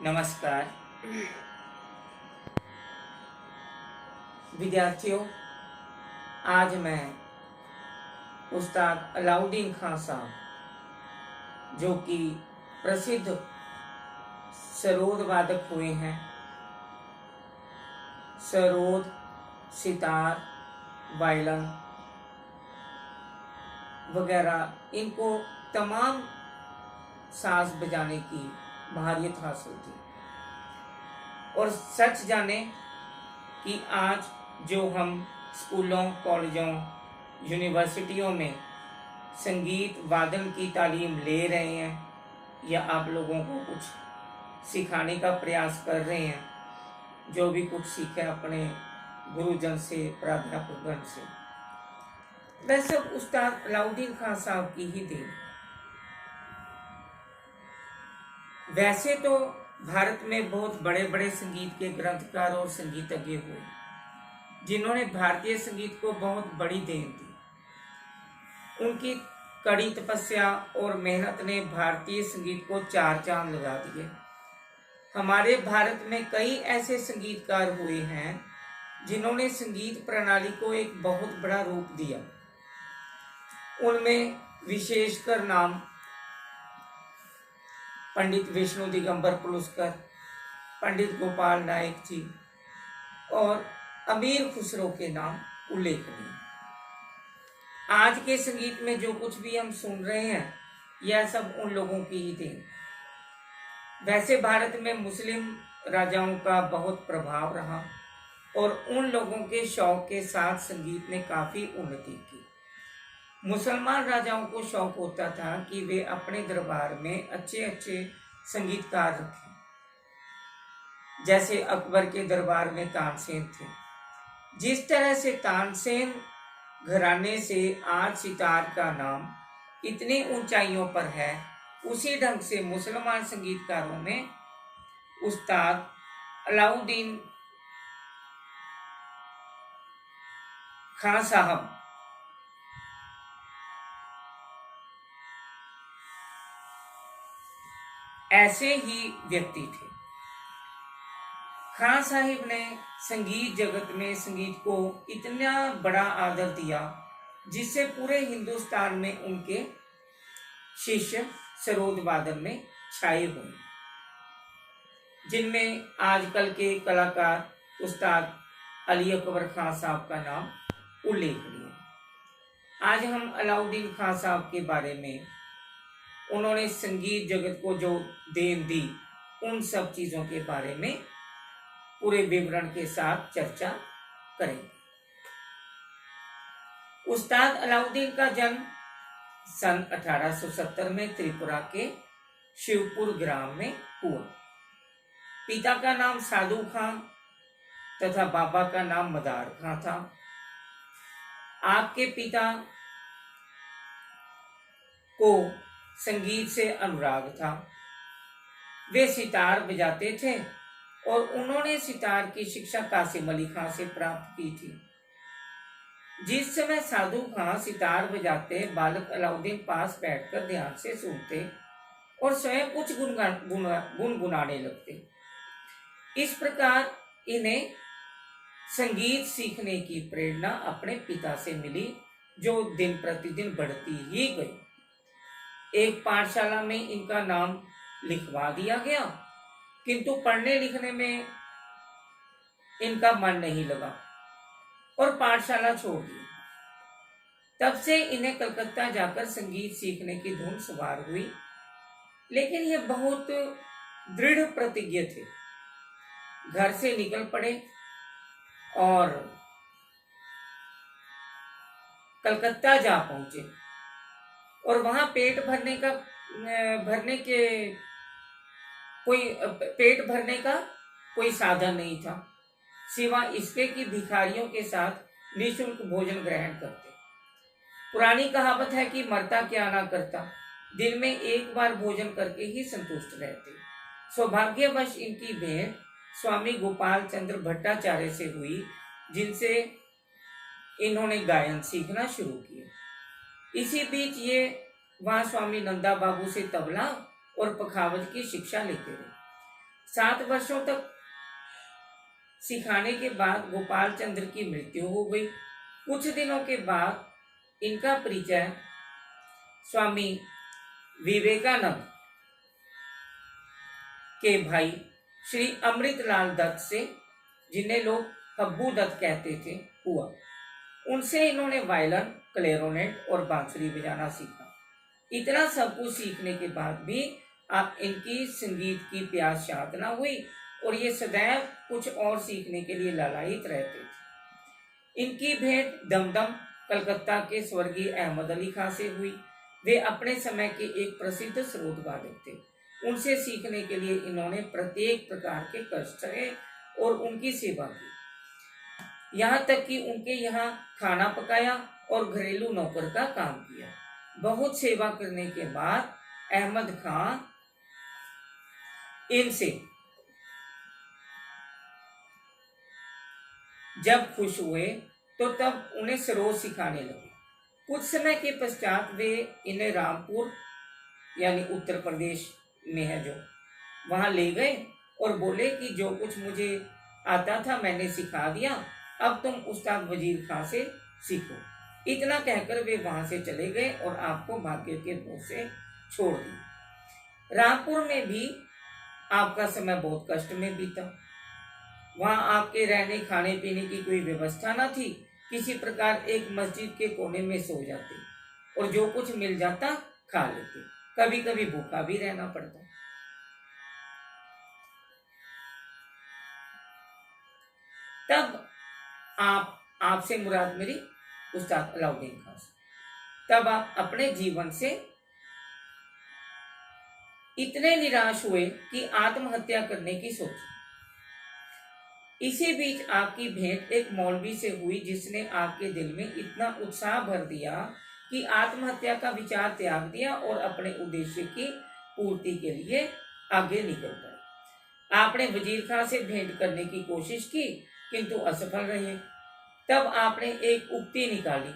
नमस्कार विद्यार्थियों। आज मैं उस्ताद अलाउद्दीन खान साहब जो कि प्रसिद्ध सरोद वादक हुए हैं, सरोद, सितार, वायलिन वगैरह, इनको तमाम साज बजाने की महारत हासिल थी। और सच जाने कि आज जो हम स्कूलों, कॉलेजों, यूनिवर्सिटियों में संगीत वादन की तालीम ले रहे हैं या आप लोगों को कुछ सिखाने का प्रयास कर रहे हैं, जो भी कुछ सीखे अपने गुरुजन से, प्राध्यापकगण से, वह सब उस्ताद अलाउद्दीन खान साहब की ही देन। वैसे तो भारत में बहुत बड़े बड़े संगीत के ग्रंथकार और संगीतज्ञ हुए जिन्होंने भारतीय संगीत को बहुत बड़ी देन दी। उनकी कड़ी तपस्या और मेहनत ने भारतीय संगीत को चार चांद लगा दिए। हमारे भारत में कई ऐसे संगीतकार हुए हैं जिन्होंने संगीत प्रणाली को एक बहुत बड़ा रूप दिया। उनमें विशेषकर नाम पंडित विष्णु दिगंबर पुलुस्कर, पंडित गोपाल नायक जी और अमीर खुसरो के नाम उल्लेखनीय। आज के संगीत में जो कुछ भी हम सुन रहे हैं, यह सब उन लोगों की ही देन। वैसे भारत में मुस्लिम राजाओं का बहुत प्रभाव रहा और उन लोगों के शौक के साथ संगीत ने काफी उन्नति की। मुसलमान राजाओं को शौक होता था कि वे अपने दरबार में अच्छे अच्छे संगीतकार रखें। जैसे अकबर के दरबार में तानसेन थे। जिस तरह से तानसेन घराने से आज सितार का नाम इतनी ऊंचाइयों पर है, उसी ढंग से मुसलमान संगीतकारों में उस्ताद अलाउद्दीन खान साहब ऐसे ही व्यक्ति थे। खान साहिब ने संगीत जगत में संगीत को इतना बड़ा आदर दिया जिससे पूरे हिंदुस्तान में उनके शिष्य सरोद वादन में छाए हुए, जिनमें आजकल के कलाकार उस्ताद अली अकबर खान साहब का नाम उल्लेखनीय। आज हम अलाउद्दीन खान साहब के बारे में, उन्होंने संगीत जगत को जो देन दी, उन सब चीजों के बारे में पूरे विवरण के साथ चर्चा करेंगे। उस्ताद अलाउद्दीन का जन्म सन 1870 में त्रिपुरा के शिवपुर ग्राम में हुआ। पिता का नाम साधु खां तथा बाबा का नाम मदार खां था। आपके पिता को संगीत से अनुराग था। वे सितार बजाते थे और उन्होंने सितार की शिक्षा कासिम अली खां से प्राप्त की थी। जिस समय साधु खां सितार बजाते, बालक अलाउद्दीन पास बैठकर ध्यान से सुनते और स्वयं कुछ गुनगुनाने लगते। इस प्रकार इन्हें संगीत सीखने की प्रेरणा अपने पिता से मिली, जो दिन प्रतिदिन बढ़ती ही गई। एक पाठशाला में इनका नाम लिखवा दिया गया, किंतु पढ़ने लिखने में इनका मन नहीं लगा और पाठशाला छोड़ दी। तब से इन्हें कलकत्ता जाकर संगीत सीखने की धुन सवार हुई, लेकिन ये बहुत दृढ़ प्रतिज्ञ थे। घर से निकल पड़े और कलकत्ता जा पहुंचे और वहां पेट भरने का कोई साधन नहीं था, सिवा इसके कि भिखारियों के साथ निःशुल्क भोजन ग्रहण करते। पुरानी कहावत है कि मरता क्या ना करता, दिन में एक बार भोजन करके ही संतुष्ट रहते। सौभाग्यवश इनकी भेंट स्वामी गोपाल चंद्र भट्टाचार्य से हुई, जिनसे इन्होंने गायन सीखना शुरू किया। इसी बीच ये वहां स्वामी नंदा बाबू से तबला और पखावज की शिक्षा लेते रहे। 7 वर्षों तक सिखाने के बाद गोपाल चंद्र की मृत्यु हो गई। कुछ दिनों के बाद इनका परिचय स्वामी विवेकानंद के भाई श्री अमृतलाल दत्त से, जिन्हें लोग हब्बू दत्त कहते थे, हुआ। उनसे इन्होंने वायलिन, क्लेरोनेट और बांसुरी बजाना सीखा। इतना सब कुछ सीखने के बाद भी आप इनकी संगीत की प्यास शांत न हुई और ये सदैव कुछ और सीखने के लिए लालायित रहते थे। इनकी भेंट दमदम कलकत्ता के स्वर्गीय अहमद अली खां से हुई। वे अपने समय के एक प्रसिद्ध स्रोत वादक थे। उनसे सीखने के लिए इन्होंने प्रत्येक प्रकार के कष्ट सहे और उनकी सेवा की। यहाँ तक कि उनके यहाँ खाना पकाया और घरेलू नौकर का काम किया। बहुत सेवा करने के बाद अहमद खां इनसे जब खुश हुए तो तब उन्हें सरोज सिखाने लगे। कुछ समय के पश्चात वे इन्हें रामपुर यानी उत्तर प्रदेश में है जो, वहां ले गए और बोले कि जो कुछ मुझे आता था मैंने सिखा दिया, अब तुम उस्ताद वजीर खां से सीखो। इतना कहकर वे वहां से चले गए और आपको भाग्य के बोझ से छोड़ दिया। रामपुर में भी आपका समय बहुत कष्ट में बीता। वहां आपके रहने खाने पीने की कोई व्यवस्था न थी। किसी प्रकार एक मस्जिद के कोने में सो जाते और जो कुछ मिल जाता खा लेते। कभी कभी भूखा भी रहना पड़ता। तब आपसे मुराद मेरी उस्ताद अलाउद्दीन खान से, तब आप अपने जीवन से इतने निराश हुए कि आत्महत्या करने की सोची। इसी बीच आपकी भेंट एक मौलवी से हुई, जिसने आपके दिल में इतना उत्साह भर दिया कि आत्महत्या का विचार त्याग दिया और अपने उद्देश्य की पूर्ति के लिए आगे निकल पड़े। आपने वजीर खां से भेंट करने की कोशिश की किंतु असफल रहे। तब आपने एक उक्ति निकाली।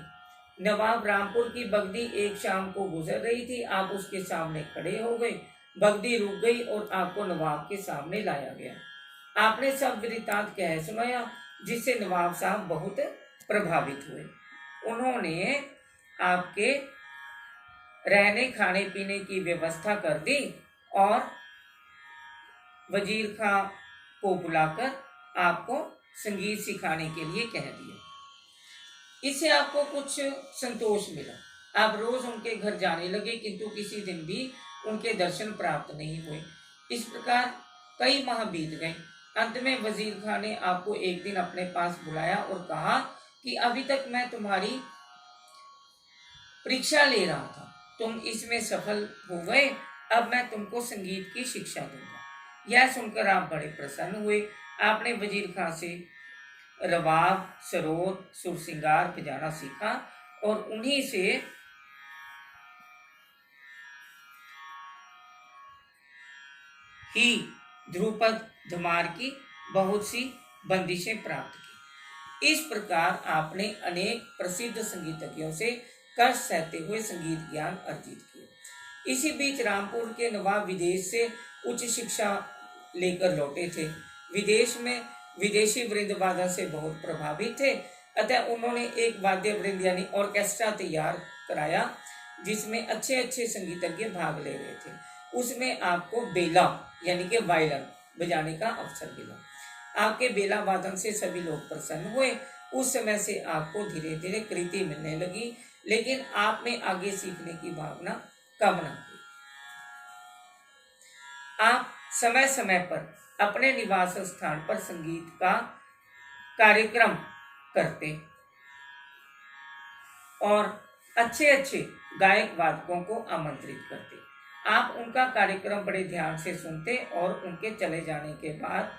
नवाब रामपुर की बगदी एक शाम को गुजर रही थी। आप उसके सामने खड़े हो गए। बगदी रुक गई और आपको नवाब के सामने लाया गया। आपने सब वृत्तांत कह सुनाया, जिससे नवाब साहब बहुत प्रभावित हुए। उन्होंने आपके रहने खाने पीने की व्यवस्था कर दी और वजीर खां को बुलाकर आपको संगीत सिखाने के लिए कह दिया। इससे आपको कुछ संतोष मिला। आप रोज उनके घर जाने लगे, किंतु किसी दिन भी उनके दर्शन प्राप्त नहीं हुए। इस प्रकार कई माह बीत गए। अंत में वजीर खां ने आपको एक दिन अपने पास बुलाया और कहा कि अभी तक मैं तुम्हारी परीक्षा ले रहा था, तुम इसमें सफल हो गए, अब मैं तुमको संगीत की शिक्षा दूंगा। यह सुनकर आप बड़े प्रसन्न हुए। आपने वजीर खां से रबाब, सरोद, सुरसिंगार बजाना सीखा और उन्हीं से ही ध्रुपद, धमार की बहुत सी बंदिशें प्राप्त की। इस प्रकार आपने अनेक प्रसिद्ध संगीतज्ञों से कष्ट सहते हुए संगीत ज्ञान अर्जित किया। इसी बीच रामपुर के नवाब विदेश से उच्च शिक्षा लेकर लौटे थे। विदेश में विदेशी वृंद वादन से बहुत प्रभावित थे, अतः उन्होंने एक वाद्य वृंद यानी ऑर्केस्ट्रा तैयार कराया, जिसमें अच्छे अच्छे संगीतज्ञ भाग ले रहे थे। उसमें आपको बेला यानी कि वायलिन बजाने का अवसर मिला। आपके बेला वादन से सभी लोग प्रसन्न हुए। उस समय से आपको धीरे धीरे कृति मिलने लगी, लेकिन आप में आगे सीखने की भावना कम न हुई। आप समय समय पर अपने निवास स्थान पर संगीत का कार्यक्रम करते और अच्छे अच्छे गायक वादकों को आमंत्रित करते। आप उनका कार्यक्रम बड़े ध्यान से सुनते और उनके चले जाने के बाद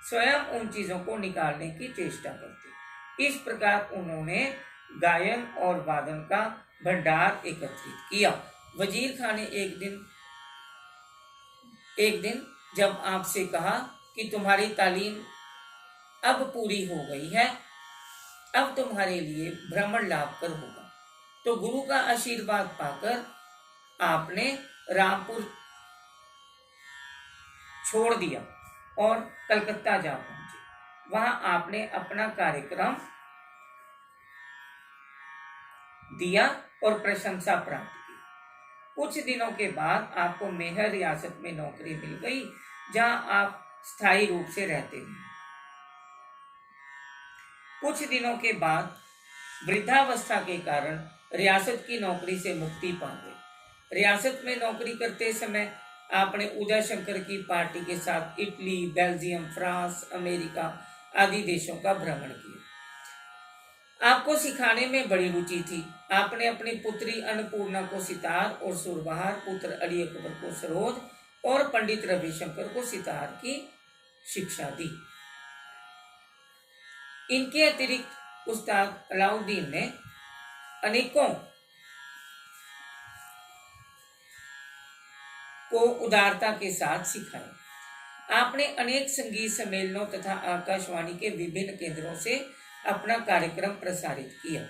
स्वयं उन चीजों को निकालने की चेष्टा करते। इस प्रकार उन्होंने गायन और वादन का भंडार एकत्रित किया। वजीर खां ने एक दिन जब आपसे कहा कि तुम्हारी तालीम अब पूरी हो गई है, अब तुम्हारे लिए भ्रमण लाभ कर होगा, तो गुरु का आशीर्वाद पाकर आपने रामपुर छोड़ दिया और कलकत्ता जा पहुंचे। वहां आपने अपना कार्यक्रम दिया और प्रशंसा प्राप्त की। कुछ दिनों के बाद आपको मेहर रियासत में नौकरी मिल गई, जहां आप स्थायी रूप से रहते हैं। कुछ दिनों के बाद वृद्धावस्था के कारण रियासत की नौकरी से मुक्ति पा गए। रियासत में नौकरी करते समय आपने उदय शंकर की पार्टी के साथ इटली, बेल्जियम, फ्रांस, अमेरिका आदि देशों का भ्रमण किया। आपको सिखाने में बड़ी रुचि थी। आपने अपनी पुत्री अन्नपूर्णा को सितार और सुरबहार, पुत्र अली अकबर को सरोद और पंडित रविशंकर को सितार की शिक्षा दी। इनके अतिरिक्त उस्ताद अलाउद्दीन ने अनेकों को उदारता के साथ सिखाया। आपने अनेक संगीत सम्मेलनों तथा आकाशवाणी के विभिन्न केंद्रों से अपना कार्यक्रम प्रसारित किया।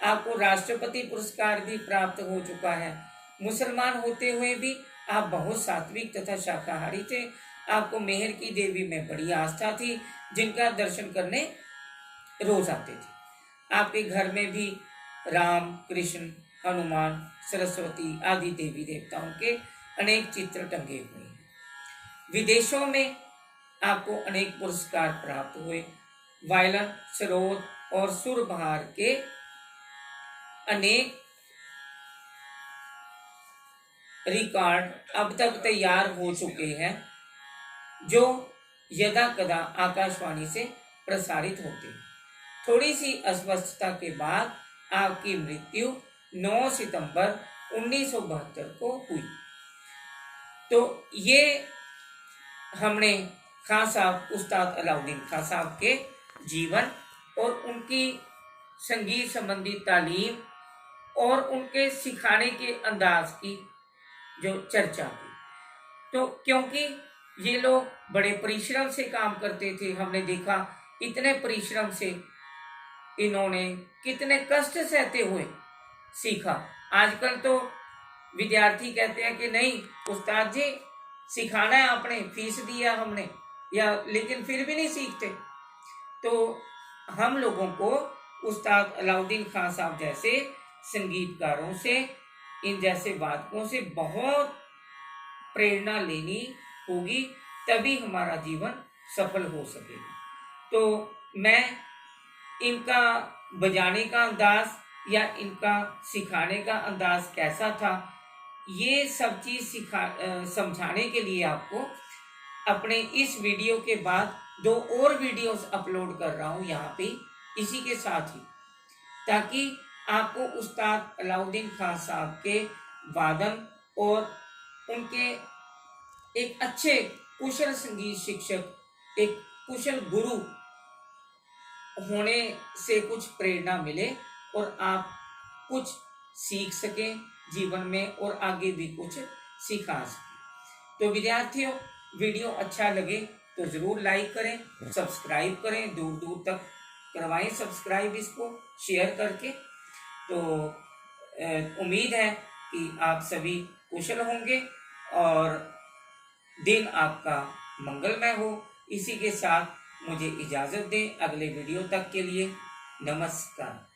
आपको राष्ट्रपति पुरस्कार भी प्राप्त हो चुका है। मुसलमान होते हुए भी आप बहुत सात्विक तथा शाकाहारी थे। आपको मेहर की देवी में बड़ी आस्था थी, जिनका दर्शन करने रोज आते थे। आपके घर में भी राम, कृष्ण, हनुमान, सरस्वती आदि देवी देवताओं के अनेक चित्र टंगे हुए हैं। विदेशों में आपको अनेक पुरस्कार प्राप्त हुए। वायलिन, सरोद और सुरबहार के अनेक रिकॉर्ड अब तक तैयार हो चुके हैं, जो यदा कदा आकाशवाणी से प्रसारित होते हैं। थोड़ी सी अस्वस्थता के बाद आपकी मृत्यु 9 सितंबर 1972 को हुई। तो ये हमने खां साहब, उस्ताद अलाउद्दीन खां साहब के जीवन और उनकी संगीत संबंधी तालीम और उनके सिखाने के अंदाज की जो चर्चा की। तो क्योंकि ये लोग बड़े परिश्रम से काम करते थे, हमने देखा इतने परिश्रम से इन्होंने कितने कष्ट सहते हुए सीखा। आजकल तो विद्यार्थी कहते हैं कि नहीं उस्ताद जी सिखाना है, आपने फीस दिया हमने, या लेकिन फिर भी नहीं सीखते। तो हम लोगों को उस्ताद अलाउद्दीन खां साहब जैसे संगीतकारों से, इन जैसे वादकों से बहुत प्रेरणा लेनी होगी, तभी हमारा जीवन सफल हो सकेगा। तो मैं इनका बजाने का अंदाज या इनका सिखाने का अंदाज कैसा था, ये सब चीज़ समझाने के लिए आपको अपने इस वीडियो के बाद 2 और वीडियोस अपलोड कर रहा हूँ यहाँ पे इसी के साथ ही, ताकि आपको उस्ताद अलाउद्दीन खां साहब के वादन और उनके एक अच्छे कुशल संगीत शिक्षक, एक कुशल गुरु होने से कुछ प्रेरणा मिले और आप कुछ सीख सकें जीवन में और आगे भी कुछ सिखा सकें। तो विद्यार्थियों, वीडियो अच्छा लगे तो ज़रूर लाइक करें, सब्सक्राइब करें, दूर दूर तक करवाएं सब्सक्राइब इसको शेयर करके। तो उम्मीद है कि आप सभी कुशल होंगे और दिन आपका मंगलमय हो। इसी के साथ मुझे इजाज़त दें। अगले वीडियो तक के लिए नमस्कार।